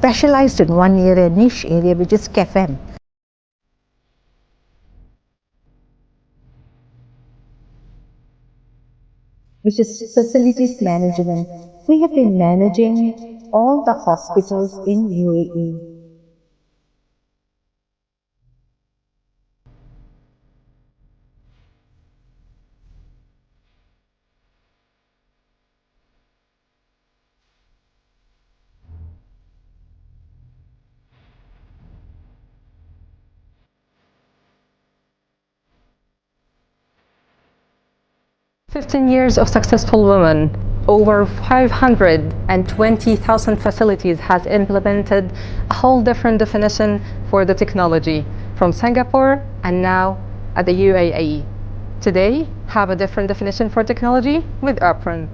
specialized in one area, niche area, which is CAFM. Which is facilities management. We have been managing all the hospitals in UAE. 15 years of successful women, over 520,000 facilities has implemented a whole different definition for the technology from Singapore and now at the UAE. Today, have a different definition for technology with Apron.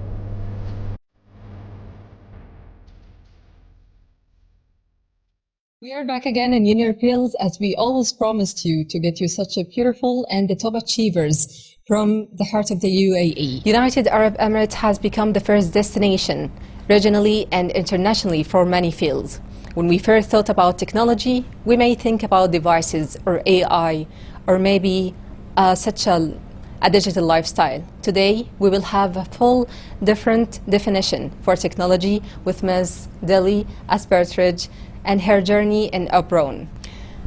We are back again in Junior Fields as we always promised you to get you such a beautiful and the top achievers from the heart of the UAE. United Arab Emirates has become the first destination, regionally and internationally, for many fields. When we first thought about technology, we may think about devices or AI or maybe such a digital lifestyle. Today, we will have a full different definition for technology with Ms. Dilly Aspatrag and her journey in Apron.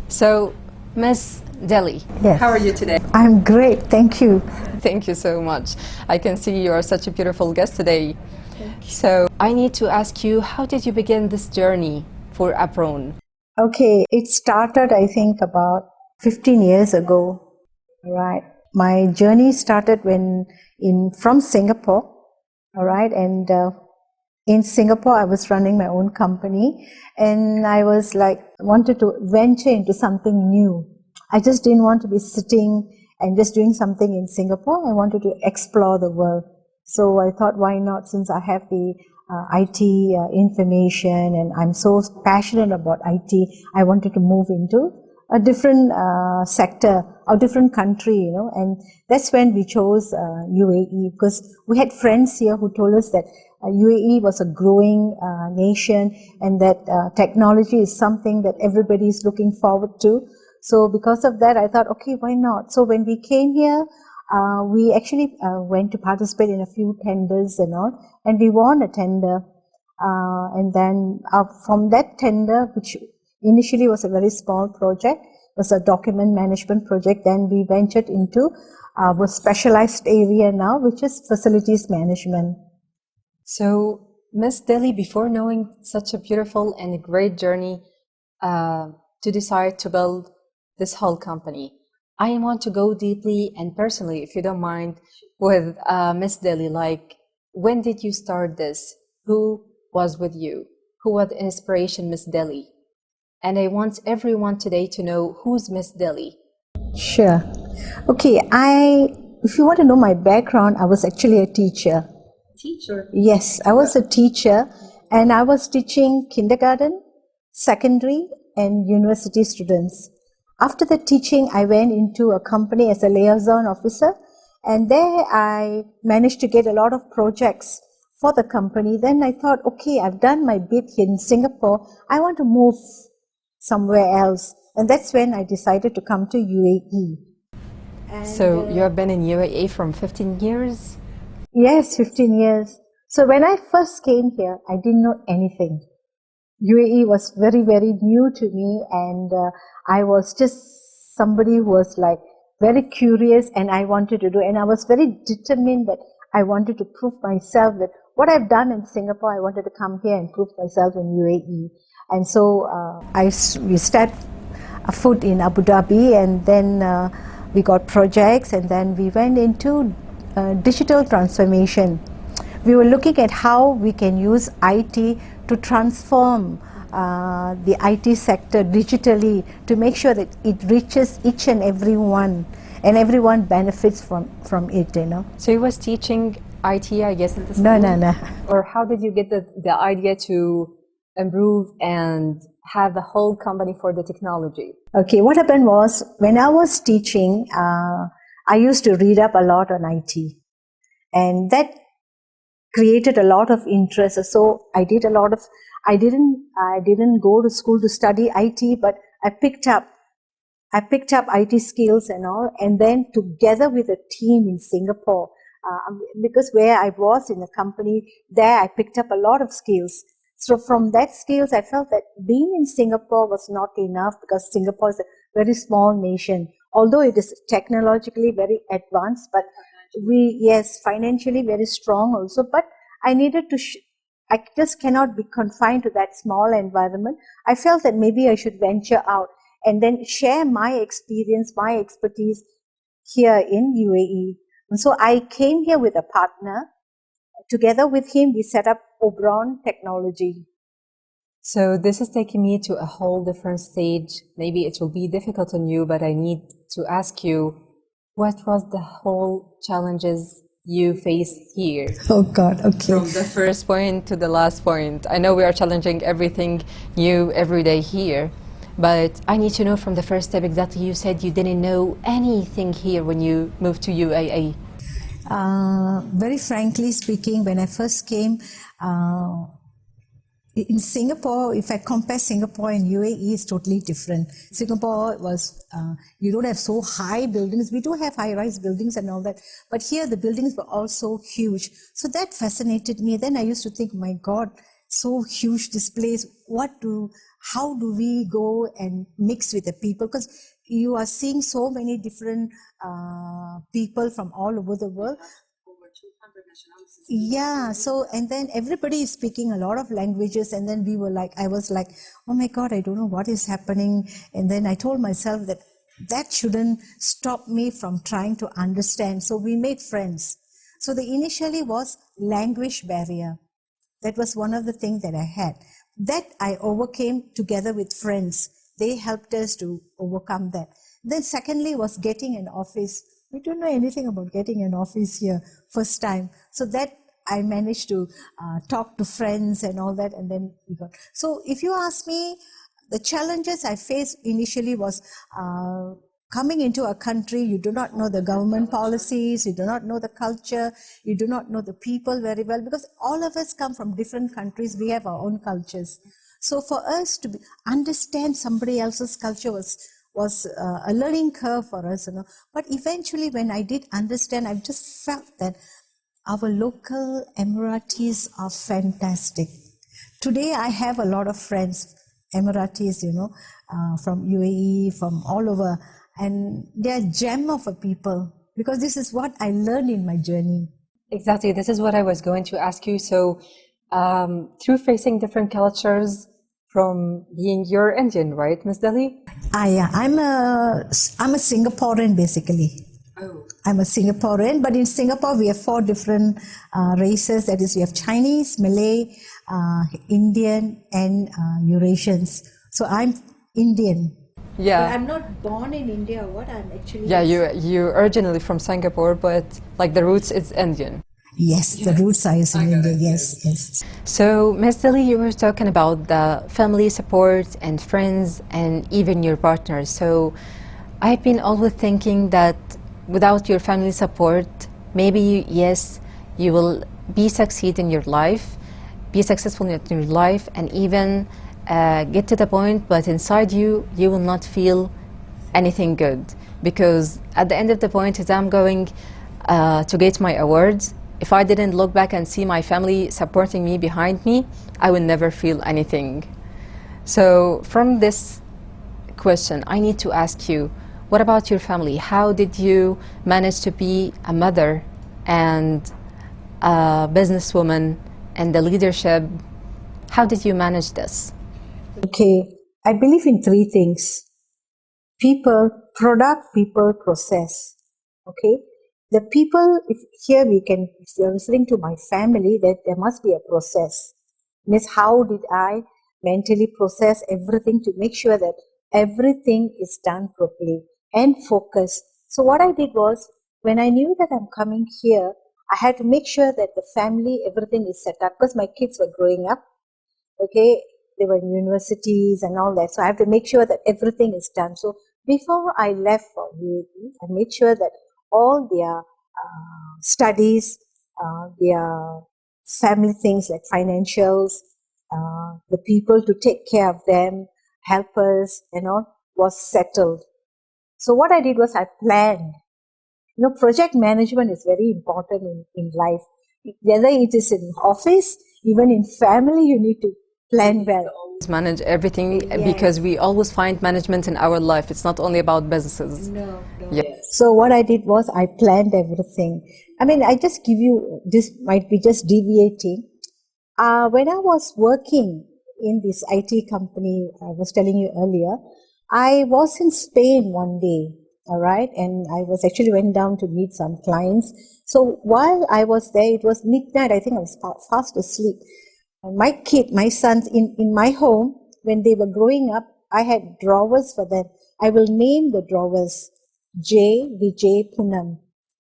So, Ms. Dilly, yes. How are you today? I'm great, thank you. Thank you so much. I can see you are such a beautiful guest today. So, I need to ask you, how did you begin this journey for Apron? Okay, it started I think about 15 years ago, right? My journey started from Singapore, all right, and in Singapore I was running my own company and I was like wanted to venture into something new. I just didn't want to be sitting and just doing something in Singapore. I wanted to explore the world. So I thought, why not, since I have the IT information and I'm so passionate about IT, I wanted to move into a different sector or different country, you know, and that's when we chose UAE, because we had friends here who told us that UAE was a growing nation and that technology is something that everybody is looking forward to. So because of that, I thought, okay, why not? So when we came here, we actually went to participate in a few tenders and all, and we won a tender. And then from that tender, which initially was a very small project, was a document management project, then we ventured into a specialized area now, which is facilities management. So, Ms. Dilly, before knowing such a beautiful and great journey to decide to build this whole company, I want to go deeply and personally, if you don't mind, with Ms. Dilly. Like, when did you start this? Who was with you? Who was the inspiration, Ms. Dilly? And I want everyone today to know, who's Ms. Dilly? Sure. Okay, if you want to know my background, I was actually a teacher. Teacher? Yes, I was a teacher and I was teaching kindergarten, secondary and university students. After the teaching, I went into a company as a liaison officer, and there I managed to get a lot of projects for the company. Then I thought, okay, I've done my bit here in Singapore, I want to move somewhere else. And that's when I decided to come to UAE. And so you have been in UAE from 15 years? Yes, 15 years. So when I first came here, I didn't know anything. UAE was very, very new to me, and I was just somebody who was like very curious and I wanted to do, and I was very determined that I wanted to prove myself that what I've done in Singapore, I wanted to come here and prove myself in UAE. And so we stepped a foot in Abu Dhabi, and then we got projects, and then we went into digital transformation. We were looking at how we can use IT to transform the IT sector digitally to make sure that it reaches each and everyone, and everyone benefits from it, you know. So you was teaching IT, I guess, at the school? No. Or how did you get the idea to improve and have the whole company for the technology? Okay, what happened was, when I was teaching, I used to read up a lot on IT, and that created a lot of interest. So I did a lot of I didn't go to school to study IT, but I picked up IT skills and all, and then together with a team in Singapore, because where I was in a company, there I picked up a lot of skills. So from that skills, I felt that being in Singapore was not enough, because Singapore is a very small nation, although it is technologically very advanced, but financially very strong also. But I needed to, I just cannot be confined to that small environment. I felt that maybe I should venture out and then share my experience, my expertise here in UAE. And so I came here with a partner. Together with him, we set up Obron Technology. So this is taking me to a whole different stage. Maybe it will be difficult on you, but I need to ask you, what was the whole challenges you faced here? Oh God, okay. From the first point to the last point. I know we are challenging everything new every day here, but I need to know from the first step exactly. You said you didn't know anything here when you moved to UAE. Very frankly speaking, when I first came, in Singapore, if I compare Singapore and UAE, is totally different. Singapore was, you don't have so high buildings. We do have high-rise buildings and all that, but here the buildings were all so huge. So that fascinated me. Then I used to think, my God, so huge this place. How do we go and mix with the people? Because you are seeing so many different people from all over the world. Yeah, so, and then everybody is speaking a lot of languages, and then I was like, oh my God, I don't know what is happening. And then I told myself that shouldn't stop me from trying to understand. So we made friends. So the initially was language barrier. That was one of the things that I had. That I overcame together with friends. They helped us to overcome that. Then secondly was getting an office. We don't know anything about getting an office here, first time. So that I managed to talk to friends and all that, and then we got. So if you ask me, the challenges I faced initially was coming into a country, you do not know the government policies, you do not know the culture, you do not know the people very well, because all of us come from different countries, we have our own cultures. So for us to understand somebody else's culture was a learning curve for us, But eventually when I did understand, I just felt that our local Emiratis are fantastic. Today I have a lot of friends, Emiratis, from UAE, from all over, and they're a gem of a people, because this is what I learned in my journey. Exactly, this is what I was going to ask you. So through facing different cultures, from being, you're Indian, right, Miss Dilly? Yeah, I'm a Singaporean basically. Oh. I'm a Singaporean, but in Singapore we have 4 different races. That is, we have Chinese, Malay, Indian, and Eurasians. So I'm Indian. Yeah. But I'm not born in India or what, I'm actually... Yeah, you're originally from Singapore, but like the roots is Indian. Yes, the roots are in India, yes. So, Ms. Dilly, you were talking about the family support and friends and even your partner. So, I've been always thinking that without your family support, maybe, yes, you will be succeed in your life, be successful in your life, and even get to the point, but inside you, you will not feel anything good. Because at the end of the point, as I'm going to get my awards, if I didn't look back and see my family supporting me behind me, I would never feel anything. So from this question, I need to ask you, what about your family? How did you manage to be a mother and a businesswoman and the leadership? How did you manage this? Okay, I believe in 3 things. People, product, people, process. Okay? The people, if you're listening to my family, that there must be a process. Means how did I mentally process everything to make sure that everything is done properly and focused. So what I did was, when I knew that I'm coming here, I had to make sure that the family, everything is set up, because my kids were growing up. Okay, they were in universities and all that. So I have to make sure that everything is done. So before I left for UAE, I made sure that all their studies, their family things like financials, the people to take care of them, helpers, was settled. So what I did was I planned. Project management is very important in life. Whether it is in office, even in family, you need to plan well. Manage everything, Yes. because we always find management in our life. It's not only about businesses. No. Yes. So what I did was I planned everything. I just give you, this might be just deviating. When I was working in this IT company, I was telling you earlier, I was in Spain one day, all right, and I was actually went down to meet some clients. So while I was there, it was midnight, I think I was fast asleep. And my sons in my home, when they were growing up, I had drawers for them. I will name the drawers J, Vijay, Punam.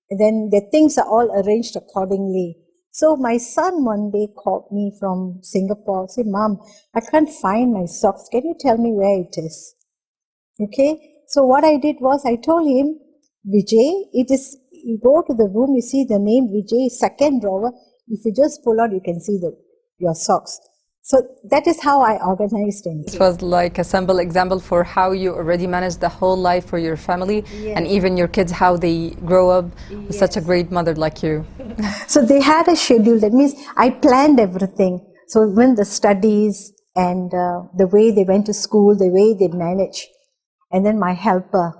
And then the things are all arranged accordingly. So my son one day called me from Singapore, said, "Mom, I can't find my socks. Can you tell me where it is?" Okay. So what I did was I told him, "Vijay, you go to the room, you see the name Vijay, second drawer. If you just pull out, you can see your socks." So that is how I organized it. This was like a simple example for how you already managed the whole life for your family, and even your kids, how they grow up with such a great mother like you. So they had a schedule. That means I planned everything. So even the studies and the way they went to school, the way they manage. And then my helper,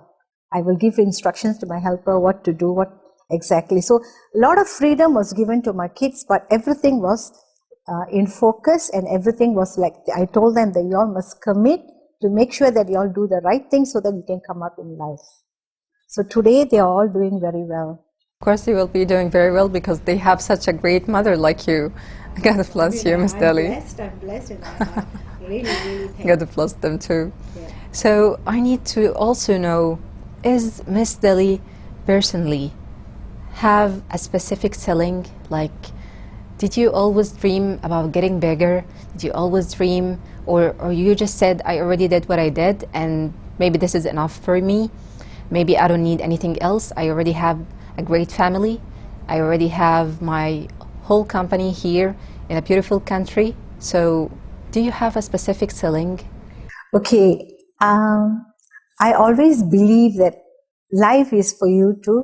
I will give instructions to my helper what to do, what exactly. So a lot of freedom was given to my kids, but everything was in focus, and everything was like, I told them that you all must commit to make sure that you all do the right thing so that you can come up in life. So today they are all doing very well. Of course, they will be doing very well because they have such a great mother like you. God bless you, Miss Dilly. I'm blessed, and I really thank God bless them too. Yeah. So I need to also know, is Miss Dilly personally have a specific selling? Like, did you always dream about getting bigger? Did you always dream, or you just said, I already did what I did and maybe this is enough for me? Maybe I don't need anything else. I already have a great family. I already have my whole company here in a beautiful country. So do you have a specific selling? Okay. I always believe that life is for you to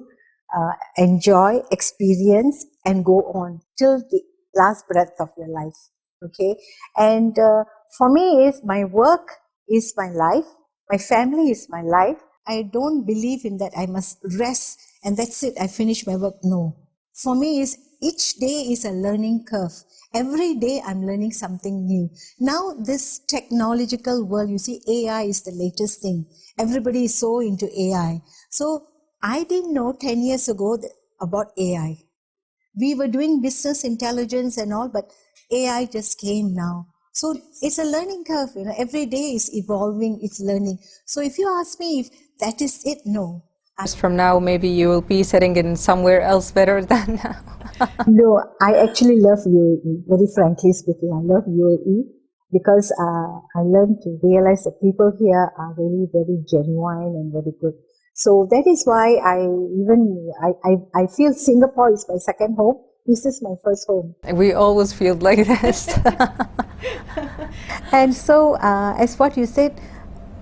enjoy, experience, and go on till the last breath of your life. Okay. And for me, my work is my life. My family is my life. I don't believe in that I must rest and that's it, I finish my work. No. For me, each day is a learning curve. Every day I'm learning something new. Now this technological world, you see, AI is the latest thing. Everybody is so into AI. So I didn't know 10 years ago about AI. We were doing business intelligence and all, but AI just came now. So it's a learning curve. Every day is evolving, it's learning. So if you ask me if that is it, no. From now, maybe you will be sitting in somewhere else better than now. No, I actually love UAE, very frankly speaking. I love UAE because I learned to realize that people here are really very genuine and very good. So that is why I feel Singapore is my second home. This is my first home. We always feel like this. And so, as what you said,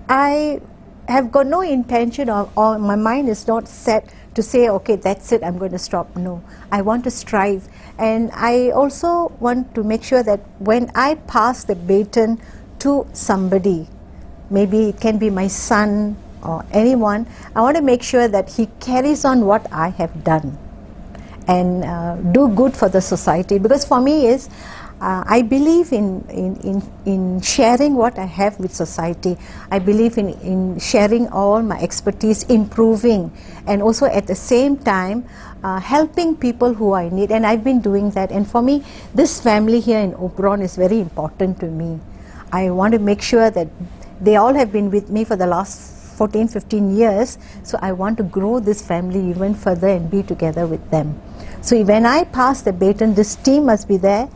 I have got no intention or my mind is not set to say, okay, that's it, I'm going to stop. No, I want to strive. And I also want to make sure that when I pass the baton to somebody, maybe it can be my son or anyone, I want to make sure that he carries on what I have done and do good for the society. Because for me I believe in sharing what I have with society. I believe in sharing all my expertise, improving, and also at the same time helping people who are in need. And I've been doing that. And for me, this family here in Oberon is very important to me. I want to make sure that they all have been with me for the last 14, 15 years. So I want to grow this family even further and be together with them. So when I pass the baton, this team must be there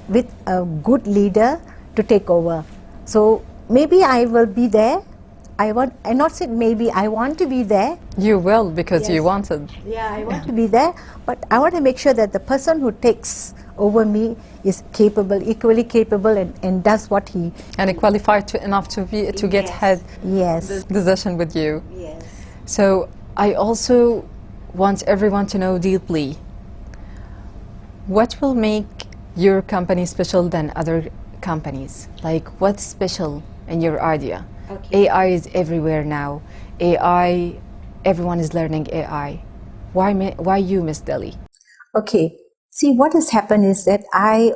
with a good leader to take over. So maybe I will be there. I want to be there. You will, because you wanted. Yeah, I want to be there, but I want to make sure that the person who takes over me is capable, equally capable, and does what he... And qualified enough to get head position with you. Yes. So I also want everyone to know deeply, what will make your company special than other companies? Like, what's special in your idea? Okay. AI is everywhere now. AI, everyone is learning AI. Why you, Miss Dilly? Okay. See, what has happened is that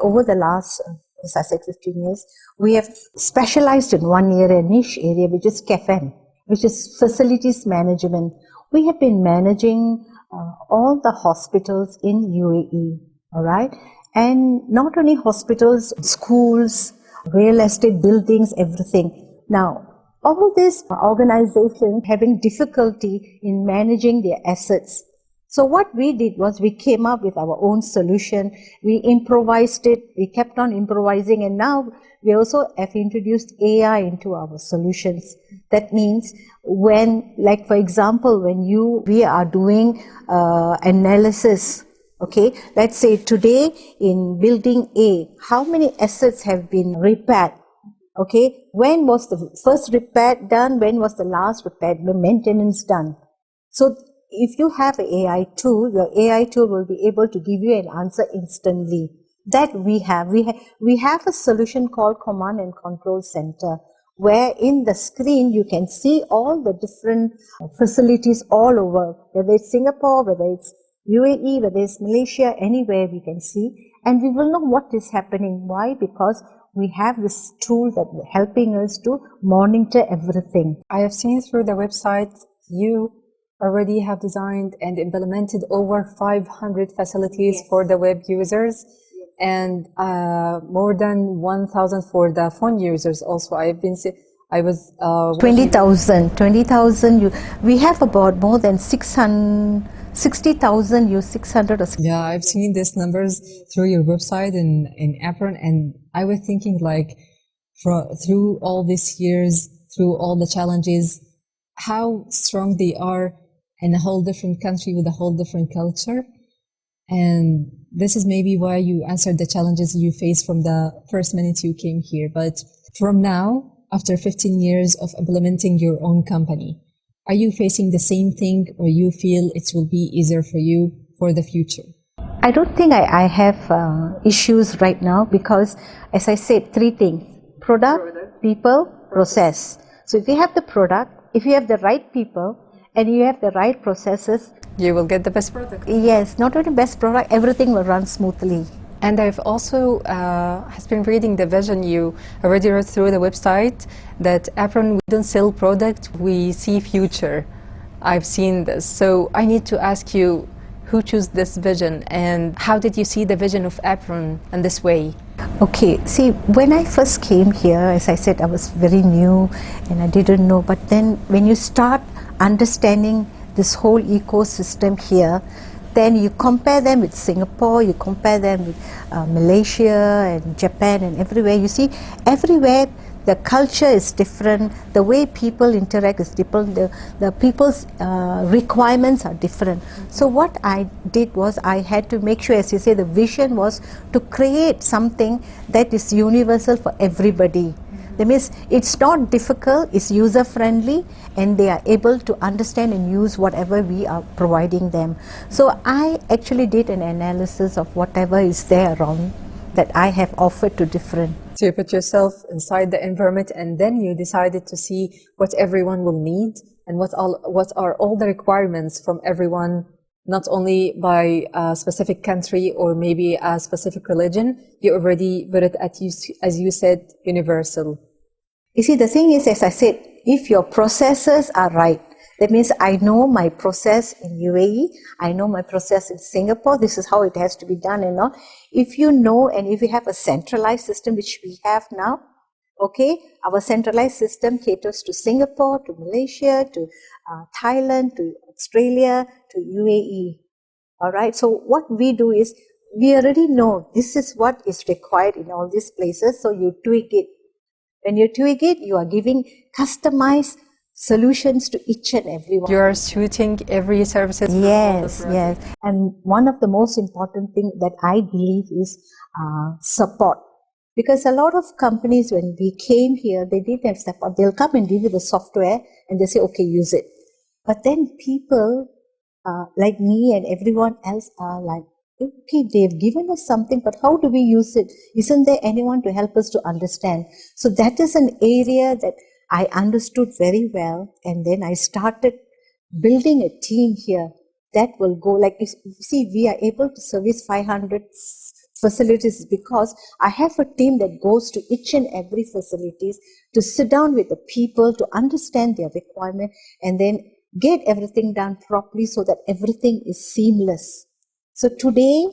over the last, as I said, 15 years, we have specialized in one area, a niche area, which is CAFM, which is facilities management. We have been managing all the hospitals in UAE, all right? And not only hospitals, schools, real estate buildings, everything. Now, all these organizations having difficulty in managing their assets. So what we did was we came up with our own solution. We improvised it. We kept on improvising, and now we also have introduced AI into our solutions. That means when, like for example, when we are doing analysis, okay, let's say today in building A, how many assets have been repaired? Okay, when was the first repair done? When was the last repair, the maintenance done? So if you have an AI tool, your AI tool will be able to give you an answer instantly. That we have. We have a solution called Command and Control Center, where in the screen you can see all the different facilities all over, whether it's Singapore, whether it's UAE, whether it's Malaysia, anywhere we can see, and we will know what is happening. Why? Because we have this tool that is helping us to monitor everything. I have seen through the website you already have designed and implemented over 500 facilities for the web users, and more than 1,000 for the phone users also. I was 20,000. We have about more than 60,000 use 600 or 600. Yeah, I've seen these numbers through your website and in Apron, and I was thinking like through all these years, through all the challenges, how strong they are in a whole different country with a whole different culture. And this is maybe why you answered the challenges you faced from the first minute you came here. But from now, after 15 years of implementing your own company, are you facing the same thing, or you feel it will be easier for you for the future? I don't think I have issues right now because, as I said, three things: product, people, process. So if you have the product, if you have the right people, and you have the right processes, you will get the best product. Yes, not only best product, everything will run smoothly. And I've also has been reading the vision you already wrote through the website, that Apron, we don't sell product, we see future. I've seen this. So I need to ask you, who chose this vision, and how did you see the vision of Apron in this way? Okay, see, when I first came here, as I said, I was very new and I didn't know. But then when you start understanding this whole ecosystem here, then you compare them with Singapore, you compare them with Malaysia and Japan and everywhere. You see, everywhere the culture is different, the way people interact is different, the people's requirements are different. So what I did was I had to make sure, as you say, the vision was to create something that is universal for everybody. That means it's not difficult, it's user friendly, and they are able to understand and use whatever we are providing them. So I actually did an analysis of whatever is there around that I have offered to different. So you put yourself inside the environment, and then you decided to see what everyone will need and what are all the requirements from everyone, not only by a specific country or maybe a specific religion. You already put it as you said, universal. You see, the thing is, as I said, if your processes are right, that means I know my process in UAE, I know my process in Singapore, this is how it has to be done and all. If you know, and if you have a centralized system, which we have now, okay, our centralized system caters to Singapore, to Malaysia, to Thailand, to Australia, to UAE. All right, so what we do is, we already know this is what is required in all these places, so you tweak it. When you tweak it, you are giving customized solutions to each and every one. You're shooting every services. Yes, yes. And one of the most important things that I believe is support. Because a lot of companies, when we came here, they didn't have support. They'll come and give you the software and they say, okay, use it. But then people like me and everyone else are like, okay, they've given us something, but how do we use it? Isn't there anyone to help us to understand? So that is an area that I understood very well. And then I started building a team here that will go, like, you see, we are able to service 500 facilities because I have a team that goes to each and every facilities to sit down with the people to understand their requirement and then get everything done properly so that everything is seamless. So today,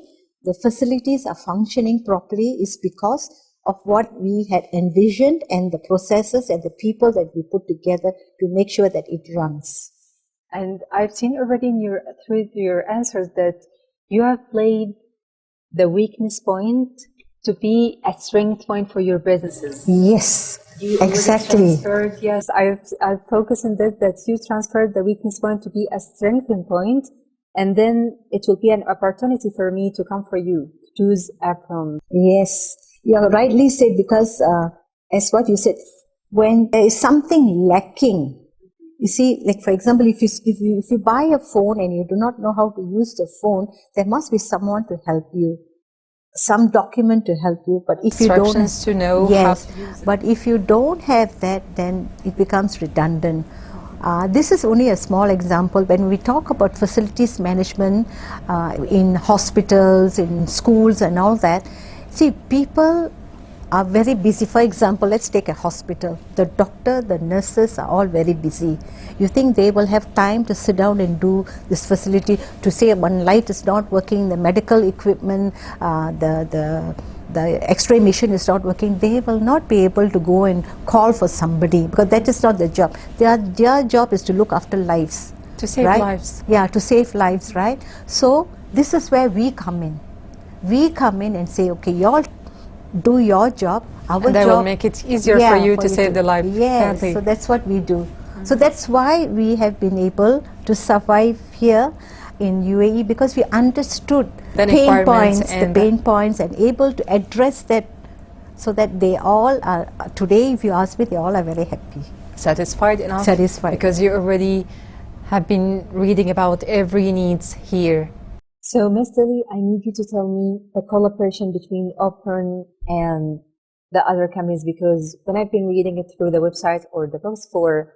the facilities are functioning properly is because of what we had envisioned and the processes and the people that we put together to make sure that it runs. And I've seen already through your answers that you have played the weakness point to be a strength point for your businesses. Yes, exactly. Yes, I've focused on this, that you transferred the weakness point to be a strength point, and then it will be an opportunity for me to come for you, to choose Apron. Yes, you rightly said, because as what you said, when there is something lacking, you see, like for example, if you buy a phone and you do not know how to use the phone, there must be someone to help you, some document to help you. But if you don't, instructions to know yes, how to use it. But if you don't have that, then it becomes redundant. This is only a small example. When we talk about facilities management in hospitals, in schools and all that, see, people are very busy. For example, let's take a hospital. The doctor, the nurses are all very busy. You think they will have time to sit down and do this facility, to say one light is not working, the medical equipment, the X-ray machine is not working, they will not be able to go and call for somebody, because that is not their job. Their job is to look after lives. To save lives. Yeah, to save lives, right? So this is where we come in. We come in and say, okay, you all do your job. Our and that job will make it easier for you to save the life. Yes, so that's what we do. So that's why we have been able to survive here in UAE, because we understood the pain points and able to address that, so that they all are, today if you ask me, they all are very happy. Satisfied enough? Satisfied. Because you already have been reading about every needs here. So Ms. Dilly, I need you to tell me the collaboration between Open and the other companies, because when I've been reading it through the website or the books for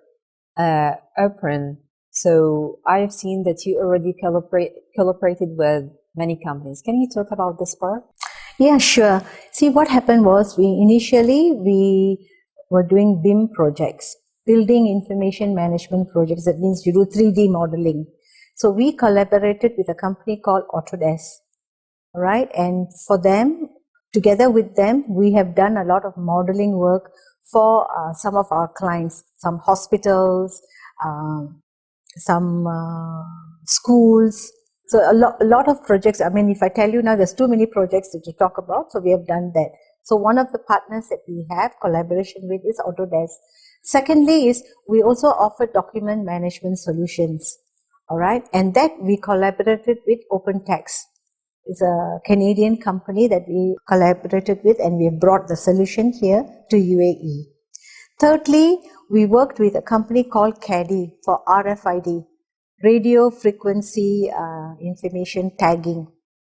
Open, so I've seen that you already collaborated with many companies. Can you talk about this part? Yeah, sure. See, what happened was, we were doing BIM projects, building information management projects. That means you do 3D modeling. So we collaborated with a company called Autodesk, right? And for them, together with them, we have done a lot of modeling work for some of our clients, some hospitals, some schools. So a lot of projects. I mean, if I tell you now, there's too many projects to talk about. So we have done that. So one of the partners that we have collaboration with is Autodesk. Secondly is, we also offer document management solutions. All right. And that we collaborated with OpenText. It's a Canadian company that we collaborated with, and we brought the solution here to UAE. Thirdly, we worked with a company called CADI for RFID, radio frequency information tagging,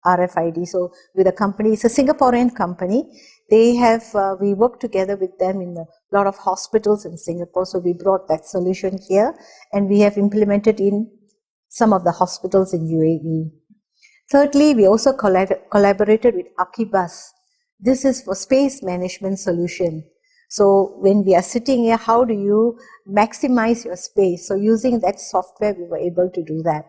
RFID. So with a company, it's a Singaporean company. They have, we worked together with them in a lot of hospitals in Singapore. So we brought that solution here, and we have implemented in some of the hospitals in UAE. Thirdly, we also collaborated with Akibus. This is for space management solution. So when we are sitting here, how do you maximize your space? So using that software, we were able to do that.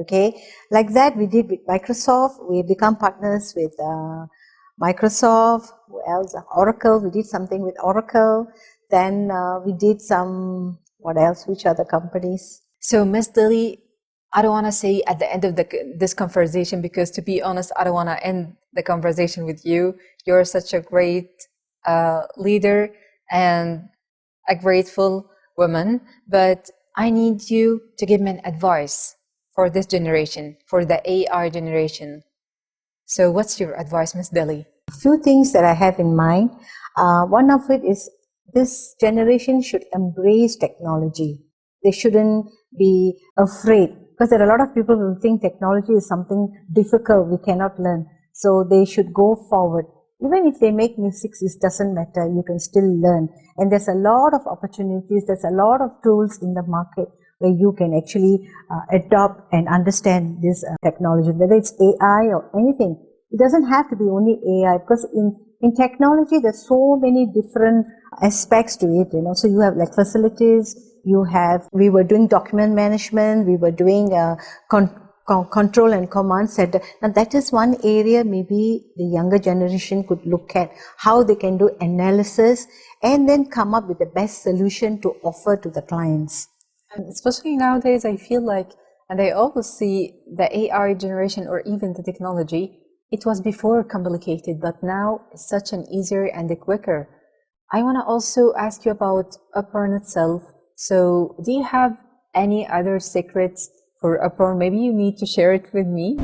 Okay, like that we did with Microsoft. We become partners with Microsoft. Who else? Oracle. We did something with Oracle. Then we did some, what else? Which other companies? So Ms. Dilly, I don't want to say at the end of this conversation, because to be honest, I don't want to end the conversation with you. You're such a great leader and a grateful woman, but I need you to give me an advice for this generation, for the AI generation. So what's your advice, Miss Dilly? A few things that I have in mind. One of it is this generation should embrace technology. They shouldn't be afraid, because there are a lot of people who think technology is something difficult we cannot learn. So they should go forward. Even if they make mistakes, it doesn't matter. You can still learn. And there's a lot of opportunities. There's a lot of tools in the market where you can actually adopt and understand this technology, whether it's AI or anything. It doesn't have to be only AI, because in technology, there's so many different aspects to it, So you have like facilities, we were doing document management, we were doing control and command center. Now that is one area maybe the younger generation could look at, how they can do analysis and then come up with the best solution to offer to the clients. And especially nowadays, I feel like, and I always see the AI generation or even the technology, it was before complicated, but now it's such an easier and a quicker. I want to also ask you about Upwork itself. So do you have any other secrets for Upwork? Maybe you need to share it with me.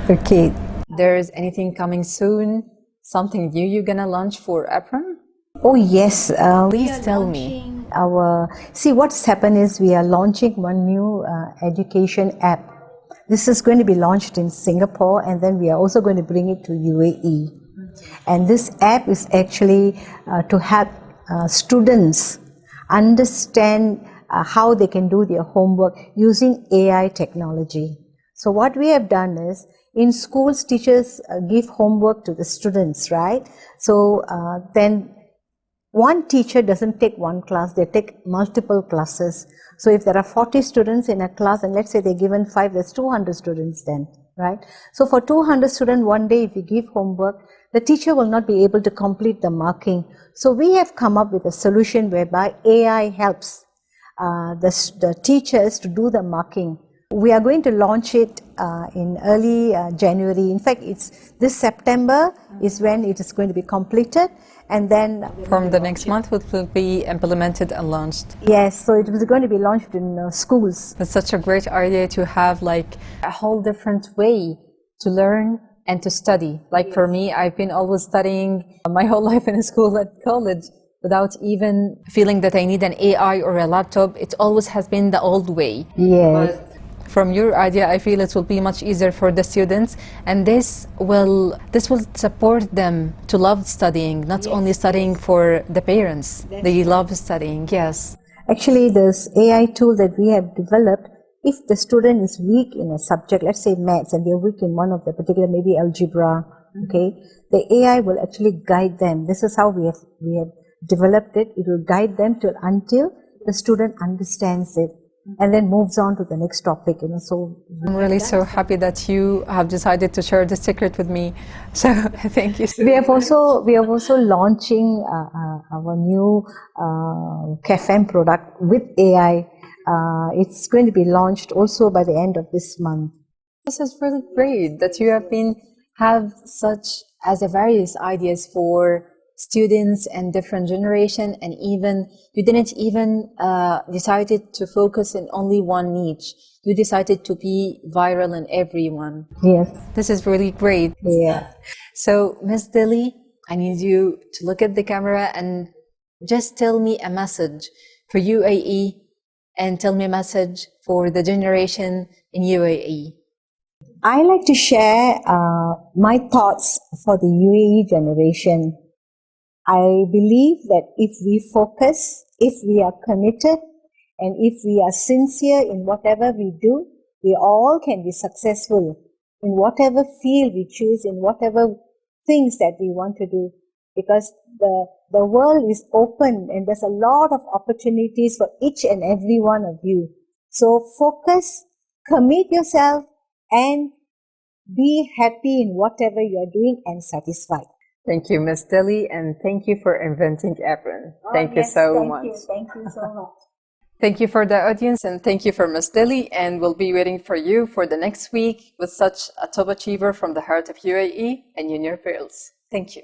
Okay. There's anything coming soon? Something new you're going to launch for Upwork? Oh, yes. Please tell me. See, what's happened is we are launching one new education app. This is going to be launched in Singapore, and then we are also going to bring it to UAE. And this app is actually to help students understand how they can do their homework using AI technology. So what we have done is, in schools, teachers give homework to the students, right? So then one teacher doesn't take one class, they take multiple classes. So if there are 40 students in a class, and let's say they're given 5, there's 200 students then, right? So for 200 students, one day if you give homework, the teacher will not be able to complete the marking. So we have come up with a solution whereby AI helps the teachers to do the marking. We are going to launch it in early January. In fact, it's this September is when it is going to be completed. And then from the next month it will be implemented and launched. Yes, so it was going to be launched in schools. It's such a great idea to have like a whole different way to learn and to study. Like for me, I've been always studying my whole life in school at college without even feeling that I need an AI or a laptop. It always has been the old way. Yes. But from your idea, I feel it will be much easier for the students, and this will support them to love studying, not only studying for the parents. They love studying, yes. Actually, this AI tool that we have developed, if the student is weak in a subject, let's say maths, and they're weak in one of the particular, maybe algebra, okay, the AI will actually guide them. This is how we have developed it. It will guide them until the student understands it, and then moves on to the next topic, So I'm really so happy that you have decided to share the secret with me. So thank you. We are also launching our new CAFM product with AI. It's going to be launched also by the end of this month. This is really great that you have such as a various ideas for students and different generation, and even you didn't even decided to focus in only one niche. You decided to be viral in everyone. Yes, this is really great. Yeah. So Miss Dilly, I need you to look at the camera and just tell me a message for UAE and tell me a message for the generation in UAE. I like to share my thoughts for the UAE generation. I believe that if we focus, if we are committed, and if we are sincere in whatever we do, we all can be successful in whatever field we choose, in whatever things that we want to do. Because the world is open and there's a lot of opportunities for each and every one of you. So focus, commit yourself, and be happy in whatever you are doing and satisfied. Thank you, Ms. Dilly, and thank you for inventing Apron. Thank you so much. Thank you so much. Thank you for the audience, and thank you for Ms. Dilly, and we'll be waiting for you for the next week with such a top achiever from the heart of UAE and Junior Pearls. Thank you.